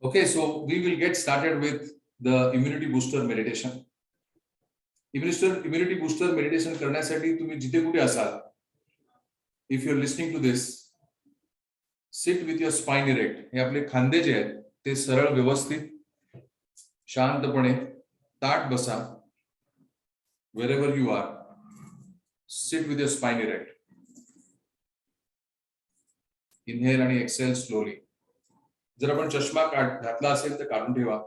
Okay, so we will get started with the immunity booster meditation. Immunity booster meditation करण्यासाठी तुम्ही जिथे कुठे असाल, if you are listening to this, sit with your spine erect. हे आपले खांदे जे आहेत ते सरळ व्यवस्थित शांतपणे ताठ बसा. Wherever you are, sit with your spine erect. Inhale आणि exhale slowly. जर आपण चष्मा घातला असेल तर काढून ठेवा.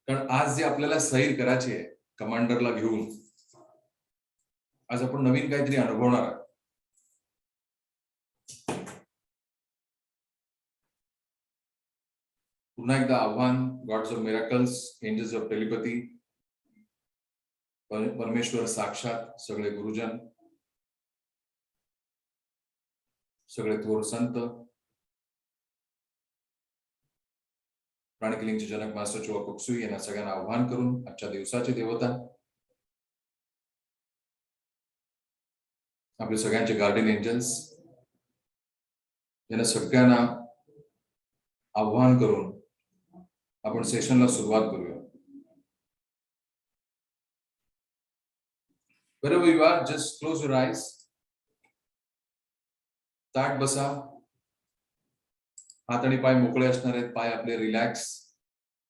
कारण आज जे आपल्याला सैर करायची आहे कमांडरला घेऊन, आज आपण नवीन काहीतरी अनुभवणार आहोत. पुन्हा एकदा आव्हान, gods of miracles, angels of telepathy, परमेश्वर साक्षात, सगळे गुरुजन, सगळे थोर संत, प्राणिकलिंगचे जनक मास्टर चोआ कुक्सुई यांना सगळ्यांना आव्हान करून आजच्या दिवसाचे देवता, आपले सगळ्यांचे गार्डियन एंजल्स यांना सगळ्यांना आव्हान करून आपण सेशनला सुरुवात करूया. Wherever you are, just close your eyes. ताठ बसा. हात आणि पाय मोकळे असणार आहेत. पाय आपले रिलॅक्स,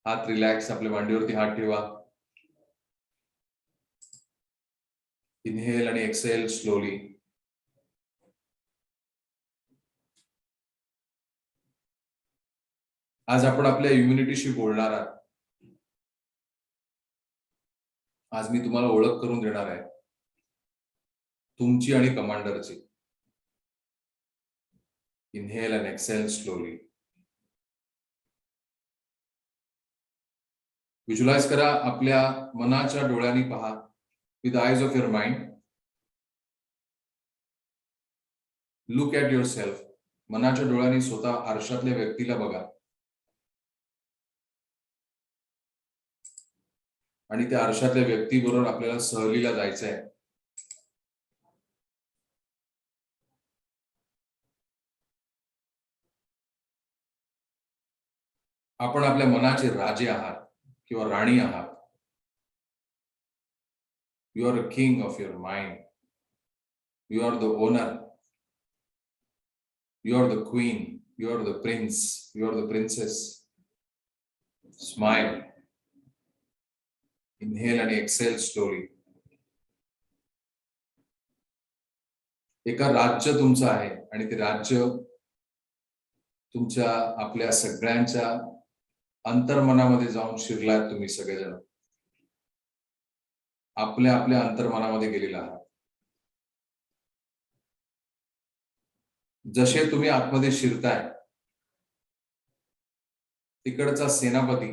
हात रिलॅक्स, आपल्या मांडीवरती हात ठेवा. इनहेल आणि एक्सेल स्लोली. आज आपण आपल्या इम्युनिटीशी बोलणार आहात. आज मी तुम्हाला ओळख करून देणार आहे तुमची आणि कमांडरची. Inhale and exhale slowly. Visualise करा, आपल्या मनाच्या डोळ्यांनी पहा. With eyes of your mind look at yourself. मनाच्या डोळ्यांनी स्वतः आरशातल्या व्यक्तीला बघा आणि त्या आरशातल्या व्यक्तीबरोबर आपल्याला सहलीला जायचं आहे. आपण आपल्या मनाचे राजे आहात किंवा राणी आहात. You are a king of your mind. You are the owner. You are the queen. You are the prince. You are the princess. Smile. Inhale आणि एक्सेल स्लोली. एका राज्य तुमचं आहे आणि ते राज्य तुमच्या आपल्या सगळ्यांच्या अंतर्मनामध्ये जाऊन शिरलात. तुम्ही सगळेजण आपल्या आपल्या अंतर्मनामध्ये गेलेला आहात. जसे तुम्ही आतमध्ये शिरताय, तिकडचा सेनापती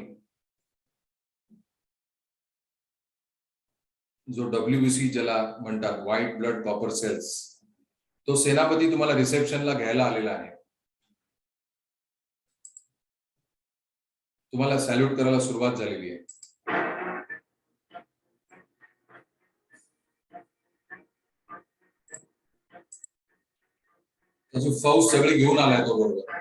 जो WBC ज्याला म्हणतात, व्हाईट ब्लड कॉपर सेल्स, तो सेनापती तुम्हाला रिसेप्शनला घ्यायला आलेला आहे. तुम्हाला सॅल्यूट करायला सुरुवात झालेली आहे. त्याची फौज सगळी घेऊन आलाय तो बरोबर.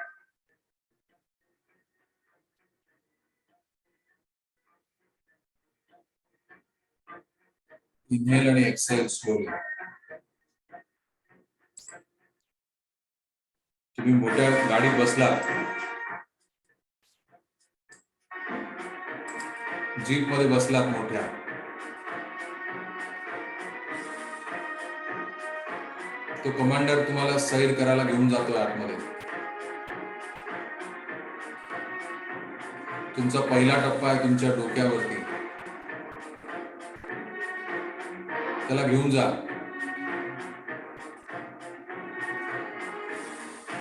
इनहेल आणि एक्सेल स्लोली. तुम्ही मोठ्या गाडीत बसलात, जीप मध्ये बसलात मोठ्या, तो कमांडर तुम्हाला सैर करायला घेऊन जातोय आतमध्ये. तुमचा पहिला टप्पा आहे तुमच्या डोक्यावरती. त्याला घेऊन जा.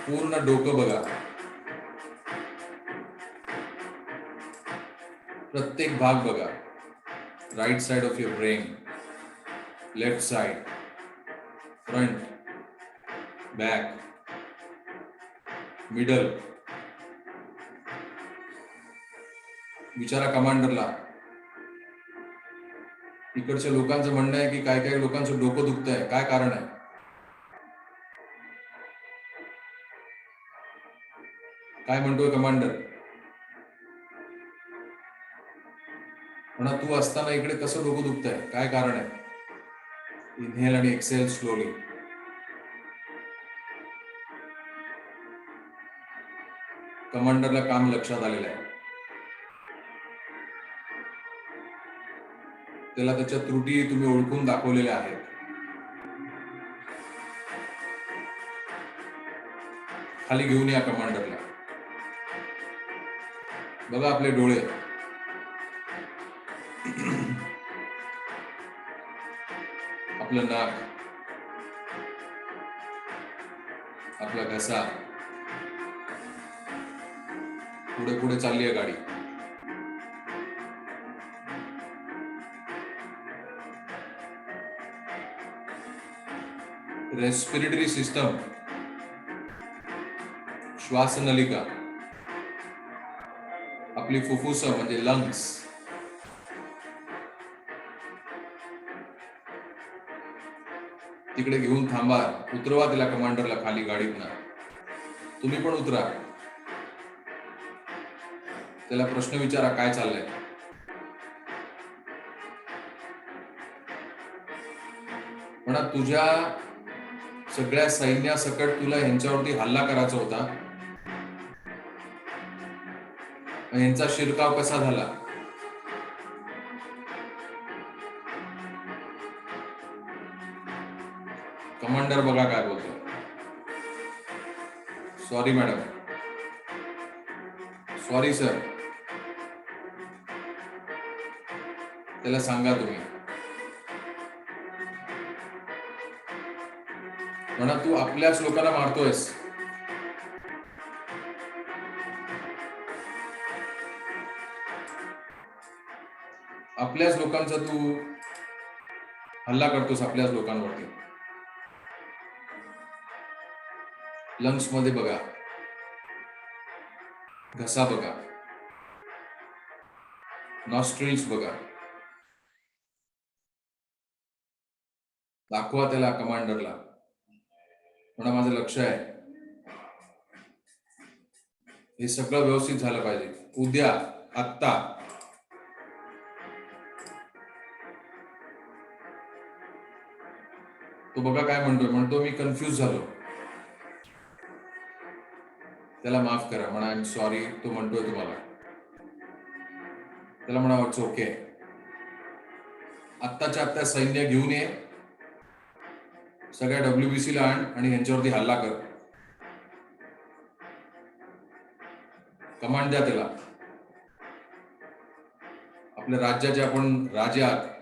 पूर्ण डोकं बघा. प्रत्येक भाग बघा. Right side of your brain, left side, front, back, middle. विचारा कमांडरला. इकडच्या लोकांचं म्हणणं आहे की काही लोकांचं डोकं दुखतंय. काय कारण आहे? काय म्हणतोय कमांडर? म्हणा तू असताना इकडे कसं डोकं दुखतंय, काय कारण आहे? इनहेल आणि एक्सेल स्लोली. कमांडरला काम लक्षात आलेलं आहे. त्याला त्याच्या त्रुटी तुम्ही ओळखून दाखवलेल्या आहेत. खाली घेऊन या कमांडरला. बघा आपले डोळे. आपलं नाक, आपला घसा. पुढे पुढे चालली आहे गाडी. रेस्पिरेटरी सिस्टम, श्वासनलिका, आपली फुफ्फुस म्हणजे लंग्स, तिकडे घेऊन थांबा. उतरवा तिला कमांडरला खाली गाडीतनं. तुम्ही पण उतरा. त्याला प्रश्न विचारा, काय चाललंय? म्हणा तुझ्या सगळ्या सैन्यासकट तुला ह्यांच्यावरती हल्ला करायचा होता, ह्यांचा शिरकाव कसा झाला? कमांडर बघा काय बोलतो. Sorry madam, sorry sir. त्याला सांगा तुम्ही. म्हणा तू आपल्याच लोकांना मारतोयस. आपल्याच लोकांचा तू हल्ला करतोस, आपल्याच लोकांवरती. लंग्स मध्ये बघा, घसा बघा, नॉस्ट्रिल्स बघा. दाखवा त्याला कमांडरला. म्हणा माझं लक्ष आहे, हे सगळं व्यवस्थित झालं पाहिजे. उद्या, आत्ता. तो बघा काय म्हणतो मी कन्फ्यूज झालो. त्याला माफ करा, म्हणा आय एम सॉरी. तो म्हणतोय तुम्हाला. त्याला म्हणा इट्स ओके. आत्ताच्या आत्ता सैन्य घेऊन ये, सगळ्या WBC ला आण आणि यांच्यावरती हल्ला कर. कमांड द्या त्याला. आपल्या राज्याचे आपण राजे आहात.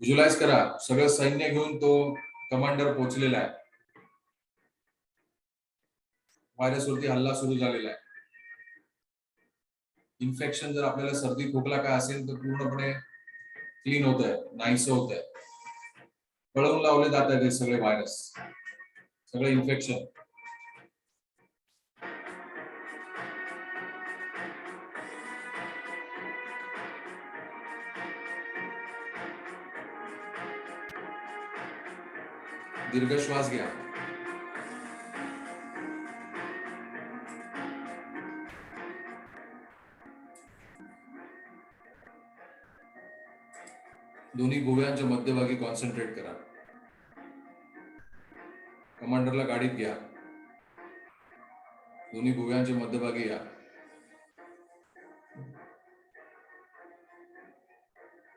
व्हिज्युअलाइज करा, सगळं सैन्य घेऊन तो कमांडर पोहोचलेला आहे. व्हायरसवरती हल्ला सुरू झालेला आहे. इन्फेक्शन जर आपल्याला सर्दी खोकला काय असेल तर पूर्णपणे क्लीन होत आहे, नाहीसं होत आहे. पळवून लावले जात आहेत हे सगळे व्हायरस, सगळे इन्फेक्शन. दीर्घ श्वास घ्या. दोन्ही भुवयांच्या मध्यभागी कॉन्सन्ट्रेट करा. कमांडरला गाडीत घ्या. दोन्ही भुवयांच्या मध्यभागी या.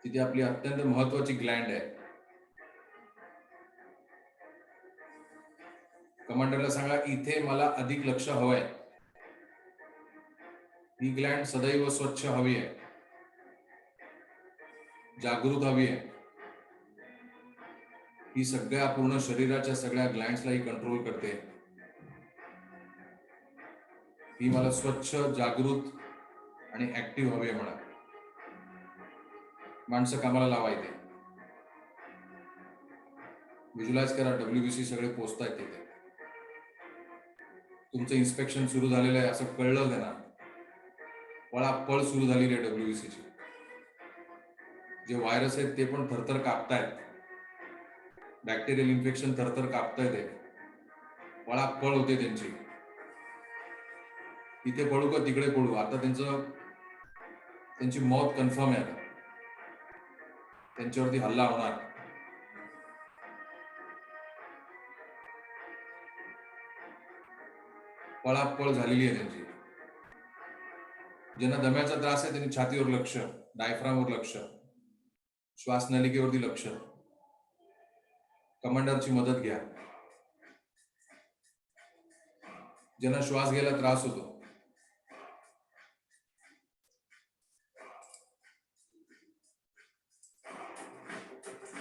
तिथे आपली अत्यंत महत्वाची ग्लँड आहे. कमांडरला सांगा, इथे मला अधिक लक्ष हवंय. ही ग्लँड सदैव स्वच्छ हवी आहे, जागृत हवी आहे. ही सगळ्या पूर्ण शरीराच्या सगळ्या ग्लँड्सलाही कंट्रोल करते. ही मला स्वच्छ, जागृत आणि ऍक्टिव्ह हवी आहे. म्हणा माणसं कामाला लावायचे. व्हिज्युअलाइज करा, WBC सगळे पोहोचतायत तिथे. तुमचं इन्स्पेक्शन सुरू झालेलं आहे असं कळलं त्यांना. पळापळ सुरू झालेली आहे WBCची. जे व्हायरस आहेत ते पण थरथर कापतायत. बॅक्टेरियल इन्फेक्शन थरथर कापतायत ते. पळापळ होते त्यांची. इथे पळू का तिकडे पळू, आता त्यांची मौत कन्फर्म आहे. त्यांच्यावरती हल्ला होणार. पळापळ झालेली आहे त्यांची. ज्यांना दम्याचा त्रास आहे त्यांनी छातीवर लक्ष, डायफ्रामवर लक्ष, श्वासनलिकेवरती लक्ष. कमांडरची मदत घ्या. ज्यांना श्वास घ्यायला त्रास होतो,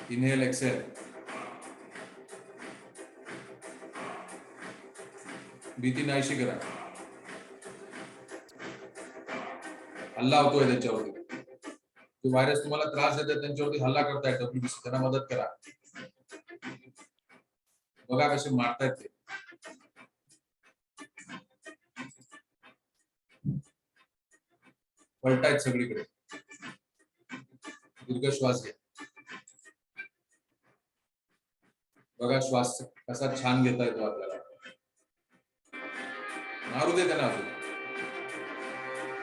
इनहेल एक्सेल. भीती नाहीशी करा. हल्ला होतोय त्यांच्यावरती. ते व्हायरस तुम्हाला त्रास देतात, त्यांच्यावरती हल्ला करतायत WBC, त्यांना मदत करा. बघा कसे मारतायत ते. पळतायत सगळीकडे. दीर्घ श्वास घ्या. बघा श्वास कसा छान घेता येतो आपल्याला. मारू दे त्यांना, अजून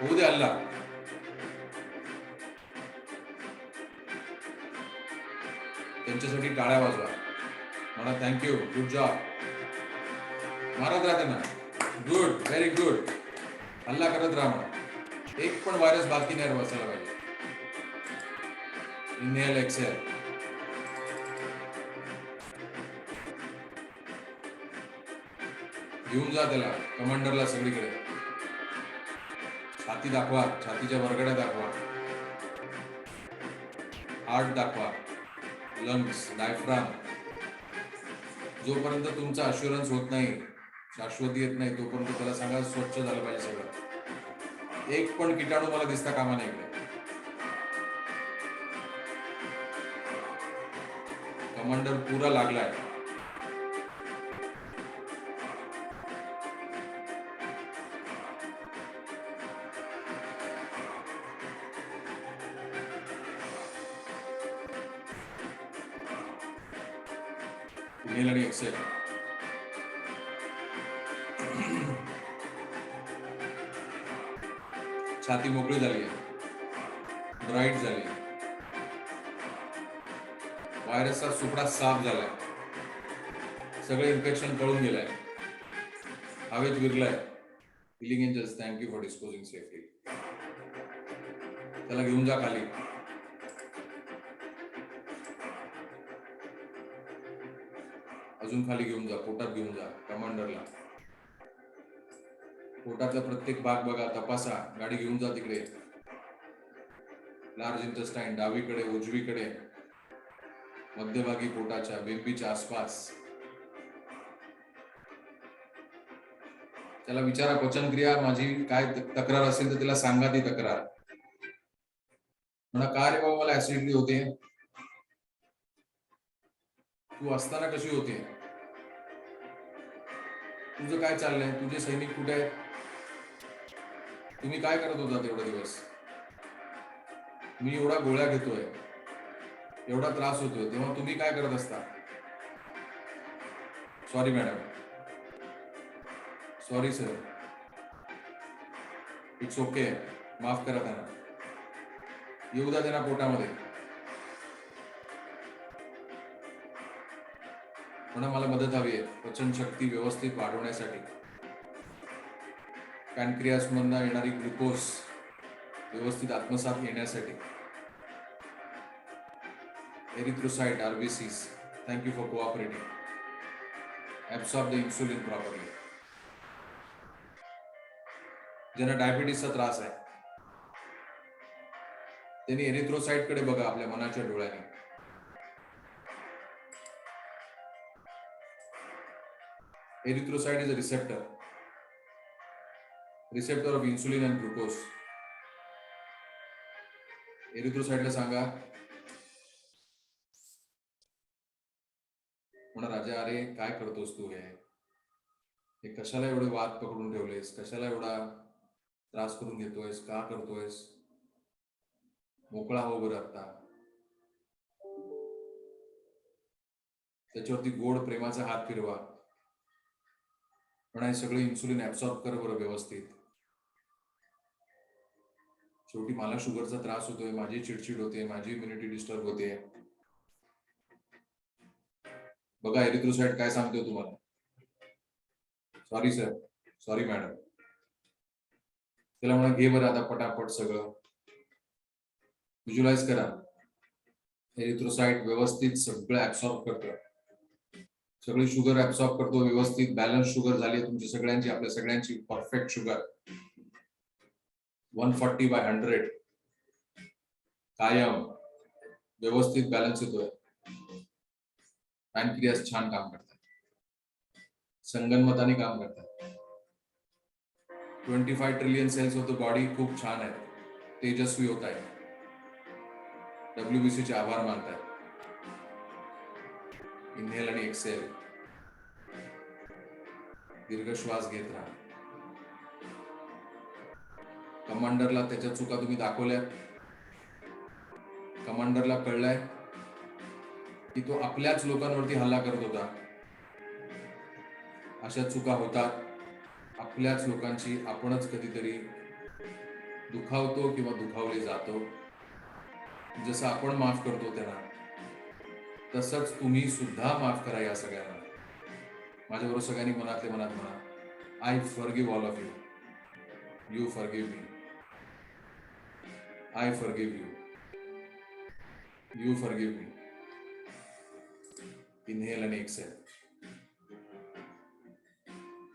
होऊ दे हल्ला. त्यांच्यासाठी टाळ्या वाजवा, म्हणा थँक्यू, गुड जॉब. मारत राहा त्यांना. Good, very good. हल्ला करत राहा म्हणा. एक पण व्हायरस बाकी नाही बसायला पाहिजे. Inhale exhale. घेऊन जा त्याला, कमांडरला सगळीकडे. छाती दाखवा, छातीच्या वरगड्या दाखवा, हार्ट दाखवा, लंग्स, डायफ्राम. जोपर्यंत तुमचा अश्युरन्स होत नाही, शाश्वती येत नाही, तोपर्यंत त्याला सांगा स्वच्छ झालं पाहिजे सगळं. एक पण किटाणू मला दिसता कामा नाही इकडे. कमांडर पुरा लागलाय. इनहेल आणि एक्सेल. छाती मोकळी झाली आहे, ब्राईट झाली. व्हायरसचा सुपडा साफ झालाय. सगळे इन्फेक्शन कळून गेलंय, हवेत विरलाय. Healing angels, thank you for disposing safely. त्याला घेऊन जा खाली. अजून खाली घेऊन जा, पोटात घेऊन जा कमांडरला. पोटाचा प्रत्येक भाग बघा, तपासा. गाडी घेऊन जा तिकडे. लार्ज इंटेस्टाईन डावीकडे, उजवीकडे, मध्यभागी पोटाच्या, बेंबीच्या आसपास. त्याला विचारा पचनक्रिया माझी काय तक्रार असेल तर तिला सांगा ती तक्रार. म्हणा का रे बाबा मला ऍसिडिटी होते, तू असताना कशी होते, तुझं काय चाललंय, तुझे सैनिक कुठे आहेत, तुम्ही काय करत होता तेवढे दिवस. मी एवढा गोळ्या घेतोय, एवढा त्रास होतोय, तेव्हा तुम्ही काय करत असता. Sorry madam, sorry sir, it's okay, माफ करा त्यांना. येऊ द्या त्यांना पोटामध्ये. म्हणा मला मदत हवी आहे पचन शक्ती व्यवस्थित वाढवण्यासाठी. पॅनक्रियास मधनं येणारी ग्लुकोज व्यवस्थित आत्मसात येण्यासाठी. Erythrocyte, RBCs, thank you for cooperating. Absorb the insulin properly. ज्यांना डायबिटीसचा त्रास आहे त्यांनी एरिथ्रोसाइट कडे बघा आपल्या मनाच्या डोळ्याने. Erythrocyte is a receptor of insulin and glucose. एरिथ्रोसाइटला सांगा, म्हणा राजा अरे काय करतोस तू, हे कशाला एवढे वाद पकडून ठेवलेस, कशाला एवढा त्रास करून घेतोयस, का करतोयस, मोकळा हो बरं आता. त्याच्यावरती गोड प्रेमाचा हात फिरवा. पण हे सगळे इन्सुलिन ऍब्सॉर्ब कर बरं व्यवस्थित. शेवटी मला शुगरचा त्रास होतोय, माझी चिडचिड होते, माझी इम्युनिटी डिस्टर्ब होते. बघा एरिथ्रोसाइट काय सांगतोय तुम्हाला. Sorry sir, sorry madam. त्याला म्हणा घे बरं आता पटापट सगळं. व्हिज्युअलाइज करा. एरिथ्रोसाइट व्यवस्थित सगळं ऍब्सॉर्ब करतं. सगळी शुगर ऍब्सॉर्ब करतो व्यवस्थित. बॅलन्स शुगर झाली तुमची सगळ्यांची, आपल्या सगळ्यांची परफेक्ट शुगर 140/100 कायम व्यवस्थित बॅलन्स येतोय. पॅनक्रियास छान काम करतात, संगनमताने काम करतात. 25 trillion cells of the body खूप छान आहे, तेजस्वी होत आहे. WBC चे आभार मानताय. इनहेल आणि एक्सेल. दीर्घ श्वास घेत राहा. कमांडरला त्याच्या चुका तुम्ही दाखवल्या. कमांडरला कळलंय की तो आपल्याच लोकांवरती हल्ला करत होता. अशा चुका होतात. आपल्याच लोकांची आपणच कधीतरी दुखावतो किंवा दुखावले जातो. जसं आपण माफ करतो त्यांना, तसंच तुम्ही सुद्धा माफ करा या सगळ्यांना. माझ्याबरोबर सगळ्यांनी मनातले मनात म्हणा, I forgive all of you. You forgive me. I forgive you. You forgive me. Inhale आणि एक्सेल.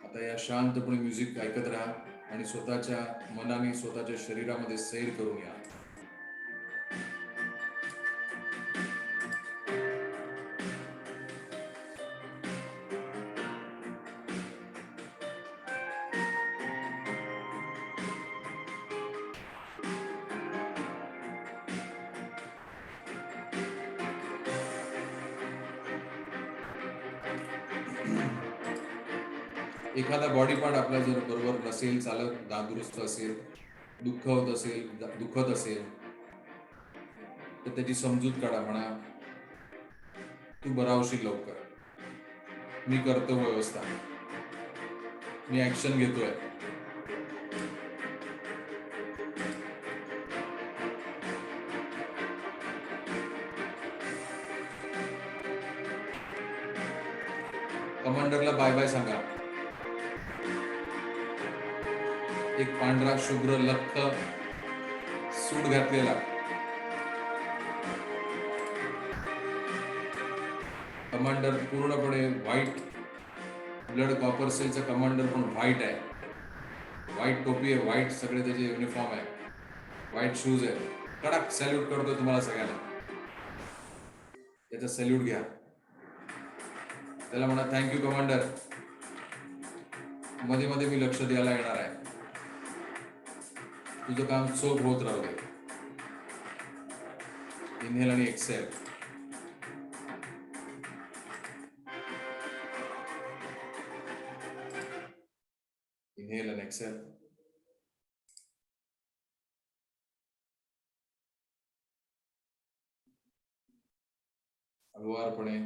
आता या शांतपणे म्युझिक ऐकत राहा आणि स्वतःच्या मनाने स्वतःच्या शरीरामध्ये सैर करून या. एखादा बॉडी पार्ट आपला जर बरोबर नसेल चालत, नादुरुस्त असेल, दुखत असेल तर त्याची समजूत काढा. म्हणा तू बरा होशील लवकर, मी करतो व्यवस्था, मी ऍक्शन घेतोय. कमांडरला बाय बाय सांगा. एक पांढरा शुभ्र लख्ख सूट घातलेला कमांडर, पूर्णपणे व्हाईट ब्लड कॉपर सेलचा कमांडर पण व्हाईट आहे. व्हाईट टोपी आहे, व्हाईट सगळे त्याचे युनिफॉर्म आहे, व्हाईट शूज आहे. कडक सॅल्यूट करतोय तुम्हाला सगळ्यांना. त्याचा सॅल्यूट घ्या. त्याला म्हणा थँक्यू कमांडर, मध्ये मध्ये मी लक्ष द्यायला येणार आहे, तुझं काम चोख होत राहू दे. इनहेल आणि एक्सेल. इनहेल आणि एक्सेल. हळुवारपणे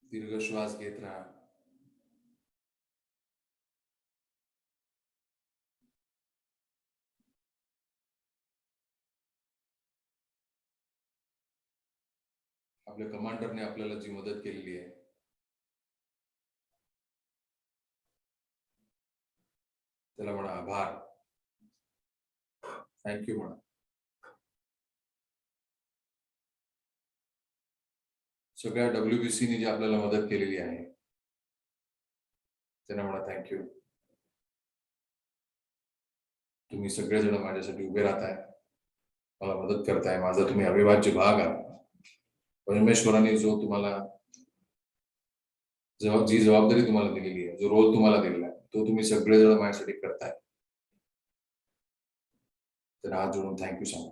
दीर्घ श्वास घेत राहा. आपल्या कमांडरने आपल्याला जी मदत केलेली आहे त्याला म्हणा आभार, थँक्यू म्हणा. सगळ्या WBCने जी आपल्याला मदत केलेली आहे त्यांना म्हणा थँक्यू. तुम्ही सगळेजण माझ्यासाठी उभे राहताय, मला मदत करताय, माझा तुम्ही अविभाज्य भाग आहात. परमेश्वराने जो तुम्हाला जी जबाबदारी तुम्हाला दिलेली आहे, जो रोल तुम्हाला दिलेला आहे, तो तुम्ही सगळेजण माझ्यासाठी करताय. तर हात जोडून थँक्यू सांगा.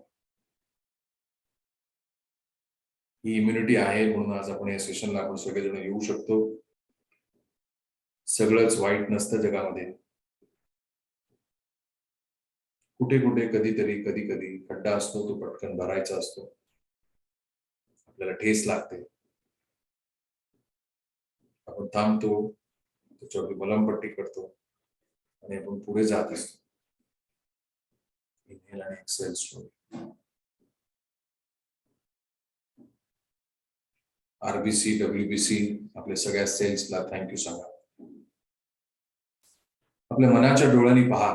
ही इम्युनिटी आहे म्हणून आज आपण या सेशनला आपण सगळेजण येऊ शकतो. सगळंच वाईट नसतं जगामध्ये. कुठे कुठे कधीतरी कधी कधी खड्डा असतो, तो पटकन भरायचा असतो. आपल्याला ठेस लागते, आपण थांबतो, त्याच्यावरती मलमपट्टी करतो आणि आपण पुढे जात असतो. इनहेल आणि एक्सेल स्लोली. आरबीसी, डब्ल्यूबीसी, आपल्या सगळ्या सेल्सला थँक्यू सांगा. आपल्या मनाच्या डोळ्यांनी पहा,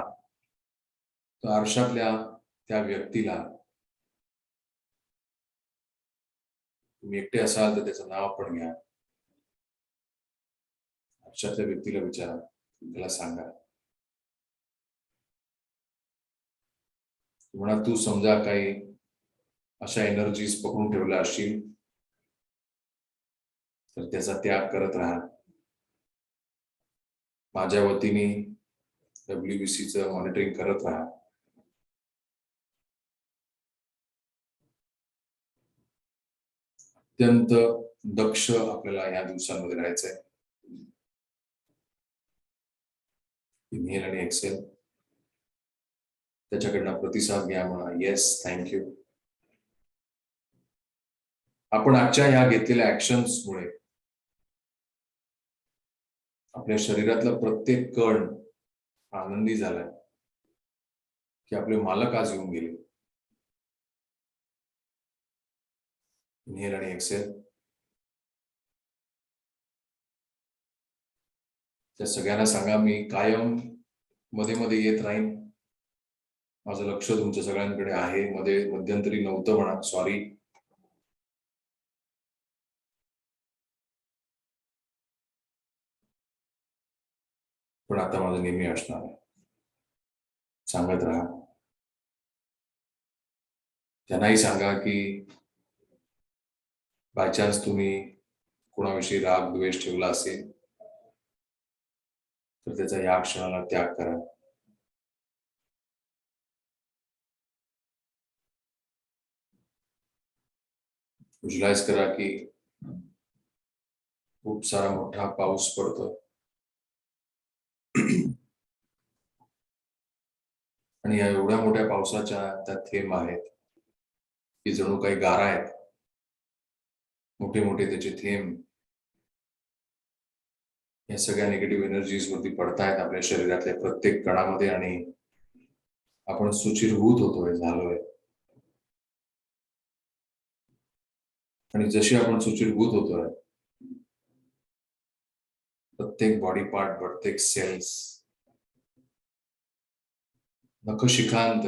तर आरशातल्या त्या व्यक्तीला, तुम्ही एकटे असाल तर त्याचं नाव पण घ्या. आरशातल्या व्यक्तीला विचारा, त्याला सांगा. म्हणा तू समजा काही अशा एनर्जीज पकडून ठेवल्या असशील तर त्याचा त्याग करत राहा. माझ्या वतीने डब्ल्यूबीसीचं मॉनिटरिंग करत राहा. अत्यंत दक्ष आपल्याला या दिवसांमध्ये राहायचंय. इनहेल आणि एक्सेल, त्याच्याकडनं प्रतिसाद घ्या, म्हणा येस थँक्यू. आपण आजच्या ह्या घेतलेल्या ऍक्शन्समुळे आपल्या शरीरातला प्रत्येक कण आनंदी झालाय की आपले मालक आज येऊन गेले. इनहेल आणि एक्सेल, त्या सगळ्यांना सांगा मी कायम मध्ये मध्ये येत राहीन. माझं लक्ष तुमच्या सगळ्यांकडे आहे. मध्ये मध्यंतरी नव्हतं म्हणा, सॉरी. पण आता माझं नेहमी असणार आहे. सांगत राहा. त्यांनाही सांगा की बाय चान्स तुम्ही कोणाविषयी राग द्वेष ठेवला असेल तर त्याचा या क्षणाला त्याग करा. विज्युअलाइज करा की खूप सारा मोठा पाऊस पडतो आणि या एवढ्या मोठ्या पावसाच्या त्या थेंब आहेत की जणू काही गारा आहेत. मोठे मोठे त्याचे थेंब या सगळ्या निगेटिव्ह एनर्जीज वरती पडतायत आपल्या शरीरातल्या प्रत्येक कणामध्ये आणि आपण सुचिरभूत होतोय, झालोय. आणि जशी आपण सुचिरभूत होतोय, प्रत्येक बॉडी पार्ट, प्रत्येक सेल्स, नखशिखांत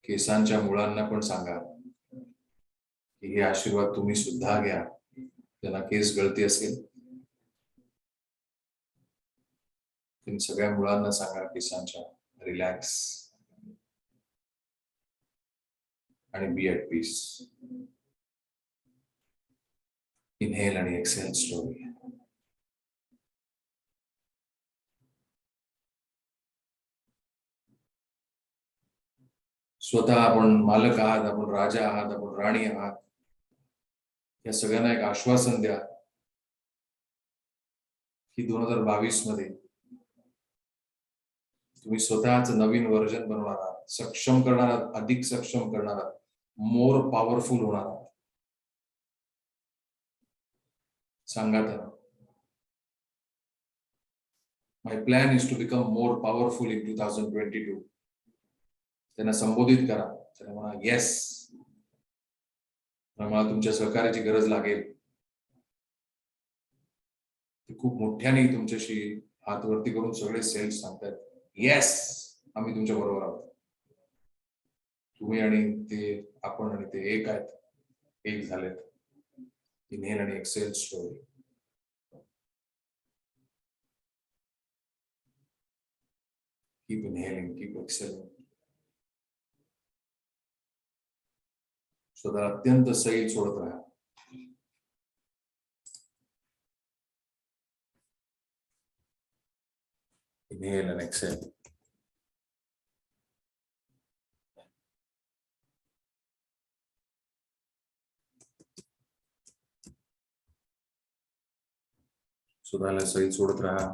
केसांच्या मुळांना पण सांगा की हे आशीर्वाद तुम्ही सुद्धा घ्या. ज्यांना केस गळती असेल तुम्ही सगळ्या मुळांना सांगा केसांच्या, रिलॅक्स आणि बी ॲट पीस. इनहेल आणि एक्सेल स्लोली. स्वतः आपण मालक आहात, आपण राजा आहात, आपण राणी आहात. या सगळ्यांना एक आश्वासन द्या की 2022 मध्ये तुम्ही स्वतःच नवीन व्हर्जन बनवणार आहात, सक्षम करणार आहात, अधिक सक्षम करणार आहात, मोर पॉवरफुल होणार आहात. सांगा तर, my plan is to become more powerful in 2022. त्यांना संबोधित करा. त्यांना म्हणा येस, मला तुमच्या सहकार्याची गरज लागेल. खूप मोठ्याने तुमच्याशी हात वरती करून सगळे सेल्स सांगतात येस, आम्ही तुमच्या बरोबर आहोत. तुम्ही आणि ते, आपण आणि ते एक आहेत, एक झालेत. इनहेल आणि exhale slowly. Keep inhaling, keep exhaling. स्वतः अत्यंत सैल सोडत राहा. इनहेल आणि एक्सेल. स्वतःला सैल सोडत राहा.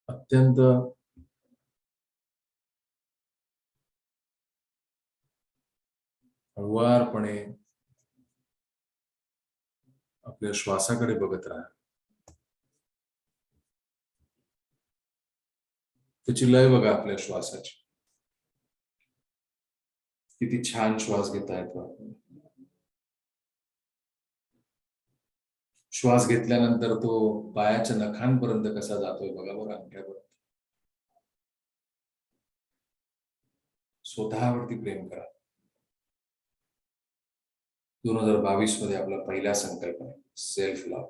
अत्यंत हळुवारपणे आपल्या श्वासाकडे बघत राहा. त्याची लय बघा आपल्या श्वासाची. किती छान श्वास घेता येतो. श्वास घेतल्यानंतर तो पायाच्या नखांपर्यंत कसा जातोय बघा बरं अंगठ्यावर. स्वतःवरती प्रेम करा. 2022 मध्ये आपला पहिला संकल्प आहे self love.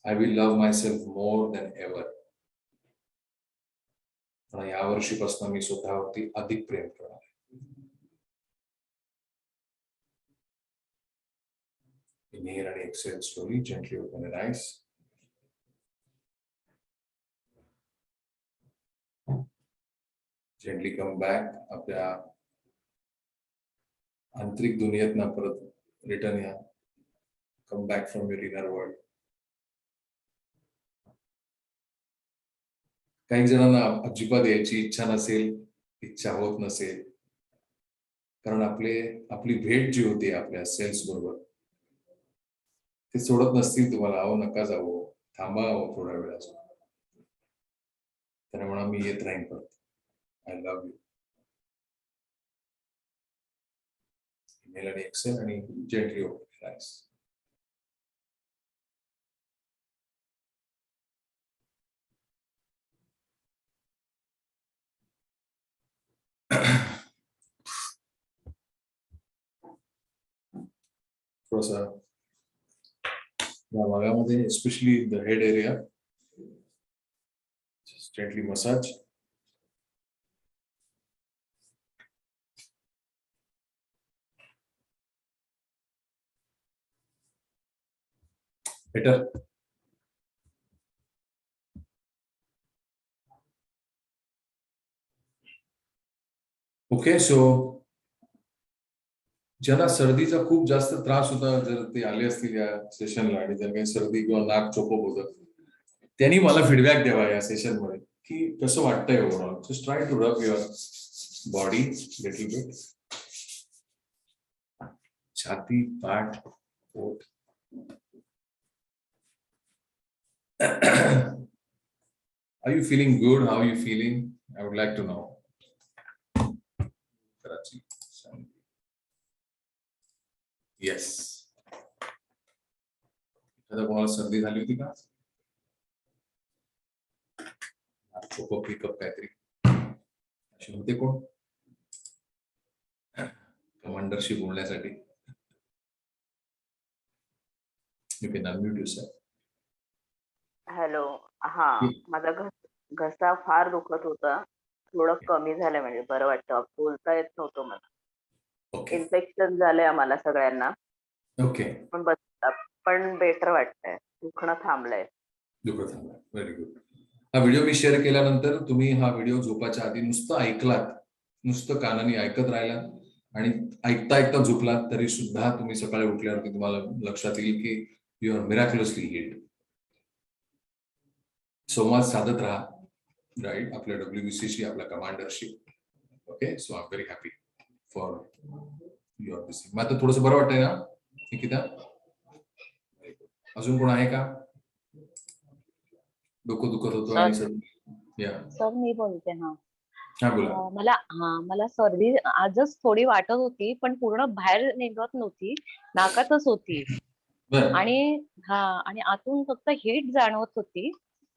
I will love my self more than ever. या वर्षीपासून मी स्वतःवरती अधिक प्रेम करणार. Inhale and exhale slowly, gently open your eyes. Gently come back. आपल्या आंतरिक दुनियेतनं परत रिटर्न या. Come back from your inner world. काही जणांना अजिबात यायची इच्छा नसेल, इच्छा होत नसेल, कारण आपली भेट जी होती आपल्या सेल्स बरोबर ते सोडत नसतील तुम्हाला. अहो नका जाऊ, थांबा थोड्या वेळाचं. त्यांना म्हणा मी येत राहीन परत. I love you. इनहेल आणि एक्सेल आणि जेंटली ओपन युअर आईज. थोडासा या भागामध्ये especially the head area gently massage. Better. Okay. So ज्यांना सर्दीचा खूप जास्त त्रास होता, जर ते आले असतील या सेशनला आणि जर काही सर्दी किंवा नाक चोपप होतं, त्यांनी मला फीडबॅक द्यावा या सेशन मध्ये की कसं वाटतंय overall. Just try to rub your body little bit. छाती, पाठ, पोट. Are you feeling good? How are you feeling? I would like to know. Karachi. Yes. आता कोणाला सर्दी झाली होती का? पिकअप काहीतरी अशी होते कोण कमांडरशी बोलण्यासाठी. You can unmute yourself. Hello. हा, माझा घसा फार दुखत होता. थोडं कमी झालं, म्हणजे बरं वाटतं. बोलता येत नव्हतं मला. ओके इन्फेक्शन झालंय आम्हाला सगळ्यांना. ओके. पण बेटर वाटतंय. दुखणं थांबलंय. दुखत थांबलंय. Very good. हा व्हिडिओ मी शेअर केल्यानंतर तुम्ही हा व्हिडिओ झोपाच्या आधी नुसतं ऐकलात, नुसतं कानाने ऐकत राहिला आणि ऐकता ऐकता झोपलात तरी सुद्धा तुम्ही सकाळी उठल्यावरती तुम्हाला लक्षात येईल की यू आर मिराक्युलसली हील्ड. संवाद साधत राहा, राईट, आपल्या WBCशी, आपल्या कमांडरशी. Okay. So I am very happy for your this. मग आता थोडंसं बरं वाटतंय ना निकिता? अजून कोण आहे का? डोकं दुखत होतं आणि सर मी बोलते. हा बोला. मला सर्दी आजच थोडी वाटत होती, पण पूर्ण बाहेर निघत नव्हती, नाकातच होती. आणि आतून फक्त हीट जाणवत होती.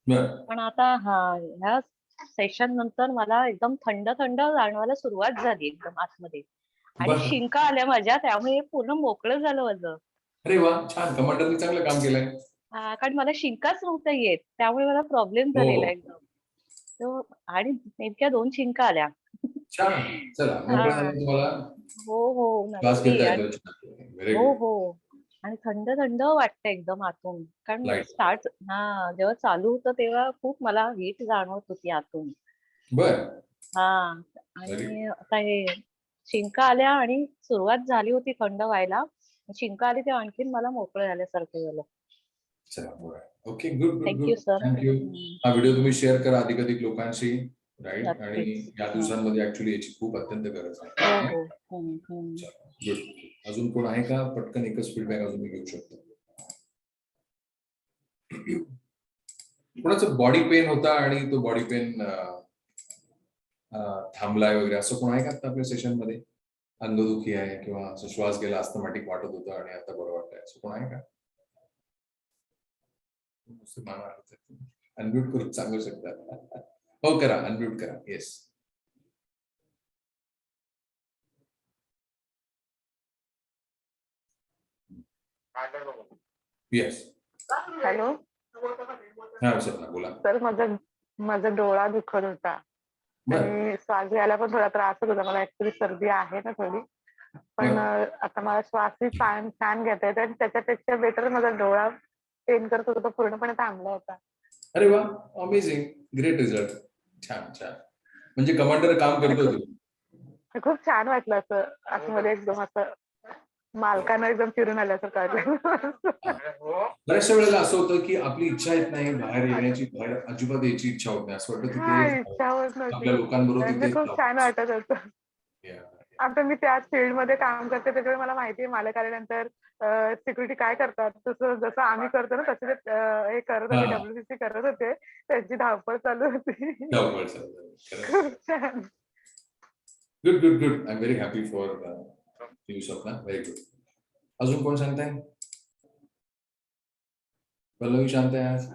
पण आता ह्या सेशन नंतर मला एकदम थंड थंड जाणवायला सुरुवात झाली एकदम आतमध्ये. आणि शिंका आल्या माझ्या, त्यामुळे पूर्ण मोकळं झालं माझं. अरे वा, छान. कमांडरनी चांगलं काम केलंय. कारण मला शिंकाच नव्हत्या येत, त्यामुळे मला प्रॉब्लेम झालेला एकदम. आणि नेमक्या 2 शिंका आल्या. चला, तुम्हाला हो नक्की. हो. आणि थंड थंड वाटतं एकदम आतून. कारण जेव्हा चालू होतं तेव्हा खूप मला हीट जाणवत होती आतून. आणि आता हे शिंका आल्या आणि सुरुवात झाली होती थंड व्हायला. शिंका आली तेव्हा आणखीन मला मोकळं झाल्यासारखं झालं. Okay, good. Thank you sir. हा व्हिडिओ तुम्ही शेअर करा अधिकाधिक लोकांशी, राईट. आणि या दिवसांमध्ये ऍक्च्युली याची खूप अत्यंत गरज आहे. गुड. अजून कोण आहे का? पटकन एकच फीडबॅक अजून मी घेऊ शकतो. कोणाचं बॉडी पेन होता आणि तो बॉडी पेन थांबलाय वगैरे असं कोण आहे का आता आपल्या सेशन मध्ये? अंगदुखी आहे किंवा असं श्वास घ्यायला अस्थमॅटिक वाटत होतं आणि आता बरं वाटतंय असं कोण आहे का? अनम्यूट करून सांगू शकता. हो करा, अनम्यूट करा. येस. येस. हॅलो हा सर, बोला. सर, माझा डोळा दुखत होता आणि श्वास घ्यायला पण थोडा त्रास होत होता. मला ऍक्च्युली सर्दी आहे ना थोडी, पण आता मला श्वासही छान घेता येते आणि त्याच्यापेक्षा बेटर माझा डोळा पेन करत होता, तो पूर्णपणे थांबला होता. अरे वा, अमेझिंग, ग्रेट रिझल्ट. छान छान. म्हणजे कमांडर काम करतो तू. खूप छान वाटलं असं आतमध्ये एकदम असं मालकांना एकदम फिरून आल्यासारखं वाटलं. बऱ्याचशा वेळेला असं होतं की आपली इच्छा येत नाही बाहेर येण्याची, बाहेर अजिबात यायची इच्छा होत नाही. असं वाटतं तिथे इच्छा होत आपल्या नव्हती. लोकांबरोबर तिथे खूप छान वाटत होतं. आता मी त्याच फील्ड मध्ये काम करते, त्याच्यामुळे मला माहिती आहे मालक आल्यानंतर सिक्युरिटी काय करतात. तसं जसं आम्ही करतो ना तसे ते हे करत होते, WBC करत होते. त्यांची धावपळ चालू होती. खूप छान. Good good good. I am very happy for you Swapna. Very good. अजून कोण सांगताय? पल्लवी शांत आहे आज.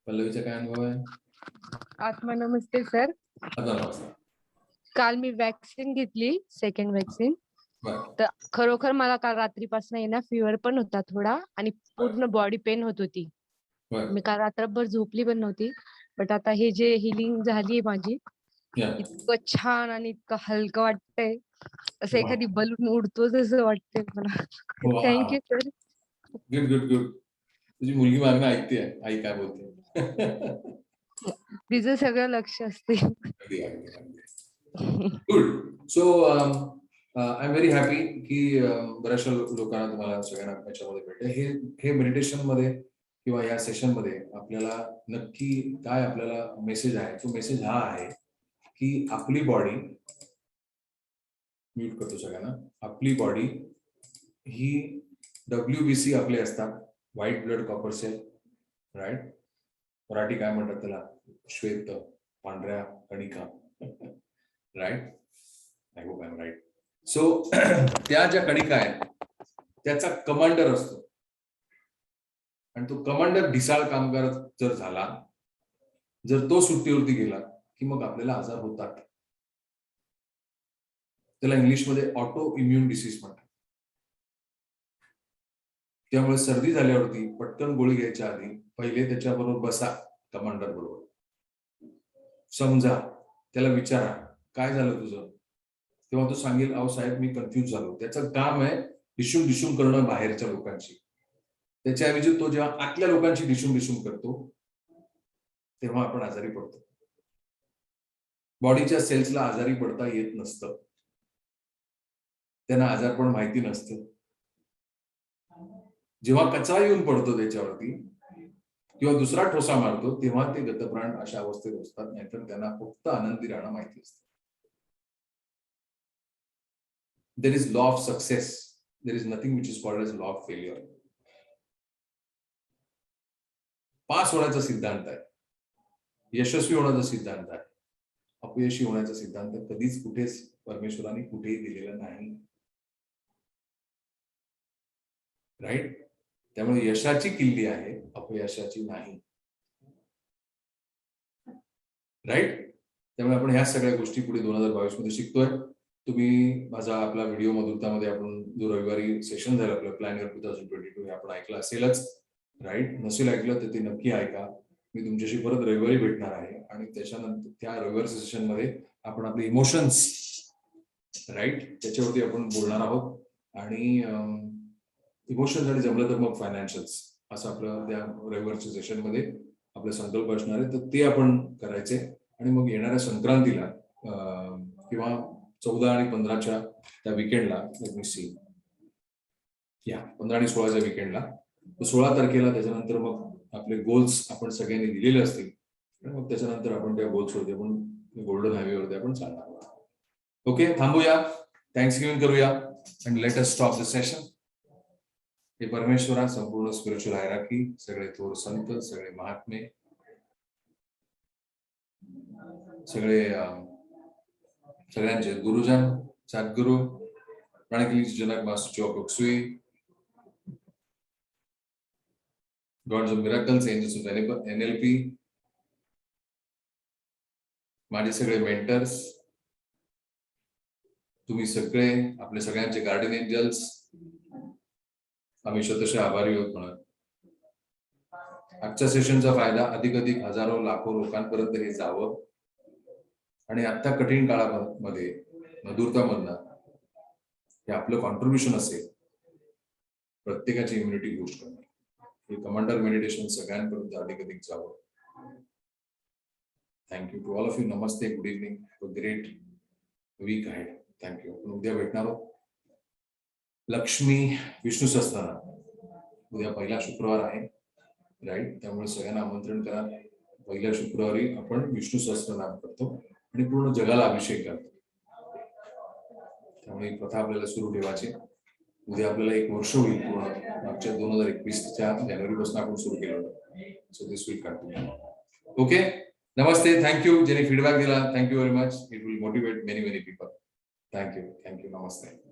पल्लवीचा काय अनुभव आहे? आत्मा नमस्ते सर. नमस्कार. काल मी वॅक्सिन घेतली, सेकंड वॅक्सिन. तर खरोखर मला काल रात्रीपासून आहे ना फीवर पण होता थोडा आणि पूर्ण बॉडी पेन होत होती. मी काल रात्रभर झोपली पण नव्हती. बट आता हे जे हिलिंग झाली माझी, इतकं छान आणि इतकं हलकं वाटतंय, असं एखादी बलून उडतो तसं वाटतंय मला. Thank you sir. Good good good. तुझी मुलगी मागणं ऐकते, आई काय बोलते. तिचं सगळं लक्ष असते. Good. So I am very happy की बऱ्याचशा लोकांना, तुम्हाला सगळ्यांना याच्यामध्ये भेटते. हे मेडिटेशन मध्ये किंवा या सेशन मध्ये आपल्याला नक्की काय आपल्याला मेसेज आहे, तो मेसेज हा आहे की आपली बॉडी, म्यूट करतो सगळ्यांना, आपली बॉडी ही WBC आपले असतात, white blood copper cell, right? Marathi काय म्हणतात त्याला? श्वेत पांढऱ्या कणिका, right? I hope I am right. So त्या ज्या कणिका आहेत त्याचा कमांडर असतो आणि तो कमांडर ढिसाळ काम करत जर झाला, जर तो सुट्टीवरती गेला की मग आपल्याला आजार होतात. त्याला इंग्लिशमध्ये ऑटो इम्युन डिसीज म्हणतात. त्यामुळे सर्दी झाल्यावरती पटकन गोळी घ्यायच्या आधी पहिले त्याच्याबरोबर बसा, कमांडर बरोबर, समजा, त्याला विचारा काय झालं तुझं, तेव्हा तो सांगेल अहो साहेब मी कन्फ्युज झालो. त्याचं काम आहे डिशूम डिशूम करणं बाहेरच्या लोकांची. त्याच्याऐवजी तो जेव्हा आतल्या लोकांची डिशूम डिशूम करतो तेव्हा आपण आजारी पडतो. बॉडीच्या सेल्सला आजारी पडता येत नसतं, त्यांना आजारपण माहिती नसतं. जेव्हा कचरा येऊन पडतो त्याच्यावरती किंवा दुसरा ठोसा मारतो तेव्हा ते गतप्राण अशा अवस्थेत असतात, नाहीतर त्यांना फक्त आनंदी राहणं माहिती असतं. There is law of success. There is nothing which is called as law of failure. Pass होण्याचा सिद्धांत आहे, यशस्वी होण्याचा सिद्धांत आहे. अपयशी होण्याचा सिद्धांत कधीच कुठेच परमेश्वराने कुठेही दिलेला नाही, राईट? त्यामुळे यशाची किल्ली आहे, अपयशाची नाही, राईट? त्यामुळे आपण ह्या सगळ्या गोष्टी पुढे 2022 मध्ये शिकतोय. तुम्ही माझा आपला व्हिडिओ मधून त्यामध्ये आपण जो रविवारी सेशन झालं आपलं प्लॅन युअर 2022 हे आपण ऐकलं असेलच, राईट? नसेल ऐकलं तर ते नक्की ऐका. मी तुमच्याशी परत रविवारी भेटणार आहे आणि त्याच्यानंतर त्या रविवारच्या सेशन मध्ये आपण आपले इमोशन्स, राईट, त्याच्यावरती आपण बोलणार आहोत. आणि इमोशन्स आणि जमलं तर मग फायनान्शियल्स, असं आपलं त्या रविवारच्या सेशन मध्ये आपला संकल्प असणार आहे. तर ते आपण करायचे आणि मग येणाऱ्या संक्रांतीला किंवा 14 आणि 15च्या त्या विकेंडला, 15 आणि 16च्या विकेंडला, 16 तारखेला त्याच्यानंतर मग आपले गोल्स आपण सगळ्यांनी दिलेले असतील. मग त्याच्यानंतर आपण त्या गोल्सवरती आपण गोल्डन हायवेवरती आपण चालणार. ओके, थांबूया, थँक्सगिव्हिंग करूया and let us stop the session. हे परमेश्वरा संपूर्ण स्पिरिच्युअल हायरार्की, सगळे थोर संत, सगळे महात्मे, सगळे सगळ्यांचे गुरुजन, सद्गुरु, प्रणिकलीचे जनक master Choa Kok Sui, gods of miracles, angels of NLP, माझे सगळे मेंटर्स, तुम्ही सगळे, आपले सगळ्यांचे गार्डियन एंजल्स, आम्ही शतशः आभारी आहोत. म्हणून आजच्या सेशनचा फायदा अधिक हजारो लाखो लोकांपर्यंत हे जावं आणि आता कठीण काळामध्ये मधुरतामधनं हे आपलं कॉन्ट्रीब्युशन असेल प्रत्येकाची इम्युनिटी बूस्ट करणं. हे कमांडर मेडिटेशन सगळ्यांपर्यंत अधिक जावं. Thank you to all of you. नमस्ते, गुड इव्हनिंग, ग्रेट वीक आहे. थँक्यू. आपण उद्या भेटणार आहोत. लक्ष्मी विष्णू सहस्त्रनाम. उद्या पहिला शुक्रवार आहे, राईट? त्यामुळे सगळ्यांना आमंत्रण करा. पहिल्या शुक्रवारी आपण विष्णू सहस्त्रनाम करतो आणि पूर्ण जगाला अभिषेक करतो. त्यामुळे ही प्रथा आपल्याला सुरू ठेवायची. उद्या आपल्याला 1 वर्ष होईल पूर्ण. मागच्या 2021च्या जानेवारीपासून आपण सुरू केलं होतं. So this will continue. Okay, Namaste. Thank you. ज्यांनी फीडबॅक दिला, thank you very much. It will motivate many people. Thank you. Namaste.